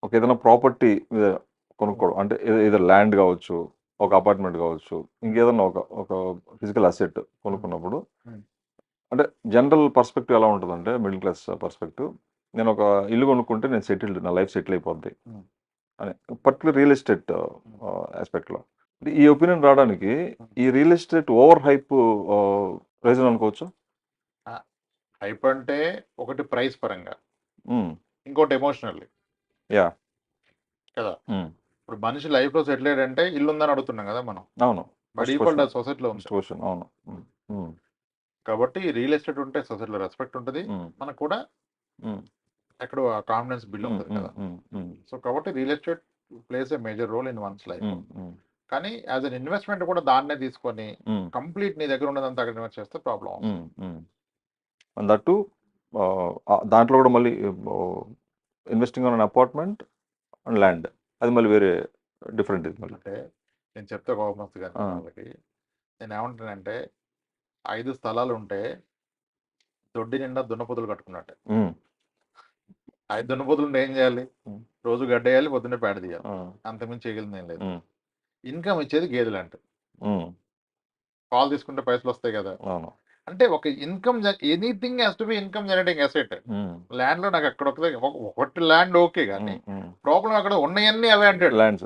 ఒక ఏదైనా ప్రాపర్టీ కొనుక్కోవడం అంటే ఏదో ల్యాండ్ కావచ్చు, ఒక అపార్ట్మెంట్ కావచ్చు, ఇంకేదన్నా ఒక ఫిజికల్ అసెట్ కొనుక్కున్నప్పుడు అంటే జనరల్ పర్స్పెక్టివ్ ఎలా ఉంటుందంటే మిడిల్ క్లాస్ పర్స్పెక్టివ్, నేను ఒక ఇల్లు కొనుక్కుంటే నేను సెటిల్డ్, నా లైఫ్ సెటిల్ అయిపోద్ది అని పర్టికులర్ రియల్ ఎస్టేట్ ఆస్పెక్ట్లో. ఈ ఒపీనియన్ రావడానికి ఈ real estate over hype reason అనుకోవచ్చు. హైప్ అంటే ఒకటి ప్రైస్ పరంగా, మ్మ్. ఇంకోటి ఎమోషనల్లీ యా కదా. మ్మ్. ఇప్పుడు మనిషి లైఫ్ లో సెటిల్ అయ్యాడంటే ఇల్లు ఉందని అడుగుతున్నాం కదా మనం. అవును. But First equal question. సొసైటీలో First ఉంది question. అవును. మ్మ్. మ్మ్. కాబట్టి రియల్ ఎస్టేట్ ఉంటే సొసైటీలో రెస్పెక్ట్ ఉంటుంది, మ్మ్. మనకు కూడా మ్మ్. ఎక్కడ కాన్ఫిడెన్స్ బిల్డ్ మ్మ్. ఉంటుంది కదా. మ్మ్. మ్మ్. సో కాబట్టి real estate plays a major role in one's life. Hmm. Hmm. కానీ యాజ్ అన్ ఇన్వెస్ట్మెంట్ కూడా దాన్నే తీసుకొని మ్మ్. కంప్లీట్ నీ దగ్గర ఉన్నదంతా అక్కడ ఇన్వెస్ట్ చేస్తే ప్రాబ్లం అవుతుంది. అండ్ దట్టు దాంట్లో కూడా మళ్ళీ investing on apartment and land, అది మళ్ళీ వేరే డిఫరెంట్ ఇది మళ్ళీ. అంటే నేను చెప్తే కోపం వస్తుంది కానీ వాళ్ళకి, నేను ఏమంటానంటే 5 స్థలాలు ఉంటే దొడ్డి నిండా దున్నపోతులు కట్టుకున్నట్టే. 5 దున్నపోతులు ఉంటే ఏం చేయాలి? రోజు గడ్డేయాలి, పొద్దున్నే పేడ తీయాలి, అంతకుమించి చేయగలిగింది ఏం లేదు. ఇన్కమ్ ఇచ్చేది గేదెలు అంటే, పాలు తీసుకుంటే పైసలు వస్తాయి కదా. అంటే ఒక income, anything has to be income generating asset. Land లో నాకు అక్కడ ఒకటి ల్యాండ్ ఓకే, కానీ ప్రాబ్లం అక్కడ ఉన్నాయన్నీ అవే అంటే ల్యాండ్స్.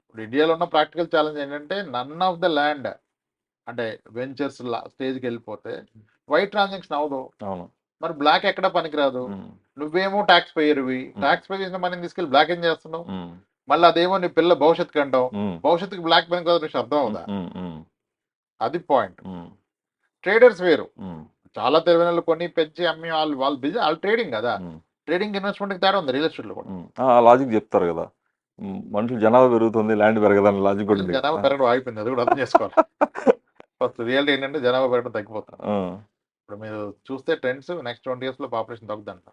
ఇప్పుడు ఇండియాలో ఉన్న ప్రాక్టికల్ ఛాలెంజ్ ఏంటంటే నన్ ఆఫ్ ద ల్యాండ్ అంటే వెంచర్స్ స్టేజ్కి వెళ్ళిపోతే వైట్ ట్రాన్సాక్షన్ అవ్వదు. మరి బ్లాక్ ఎక్కడ పనికిరాదు. నువ్వేమో ట్యాక్స్ పేయర్వి, ట్యాక్స్ పే చేసిన మనీని తీసుకెళ్ళి బ్లాక్ ఏం చేస్తున్నావు? మళ్ళీ అదేమో నీ పిల్ల భవిష్యత్తుకి అంటావు, భవిష్యత్తుకి బ్లాక్ పని కదా, నీకు అర్థం అవుదా? అది పాయింట్. ట్రేడర్స్ వేరు, చాలా తెలివైన వాళ్ళు కొని పెంచి అమ్మి వాళ్ళు బిజినెస్, వాళ్ళు ట్రేడింగ్ కదా. ట్రేడింగ్ ఇన్వెస్ట్మెంట్ తేడా ఉంది రియల్ ఎస్టేట్ లో కూడా. లాజిక్ చెప్తారు కదా, మనుషులు జనాభా పెరుగుతుంది ల్యాండ్ పెరగదని లాజిక్ కూడా. జనాభా పెరగడం ఆగిపోయింది, అది కూడా అర్థం చేసుకోవాలి. ఫస్ట్ రియాలిటీ ఏంటంటే జనాభా పెరగడం తగ్గిపోతుంది. ఇప్పుడు మీరు చూస్తే ట్రెండ్స్ నెక్స్ట్ 20 years లో పాపులేషన్ తగ్గుద్దంట.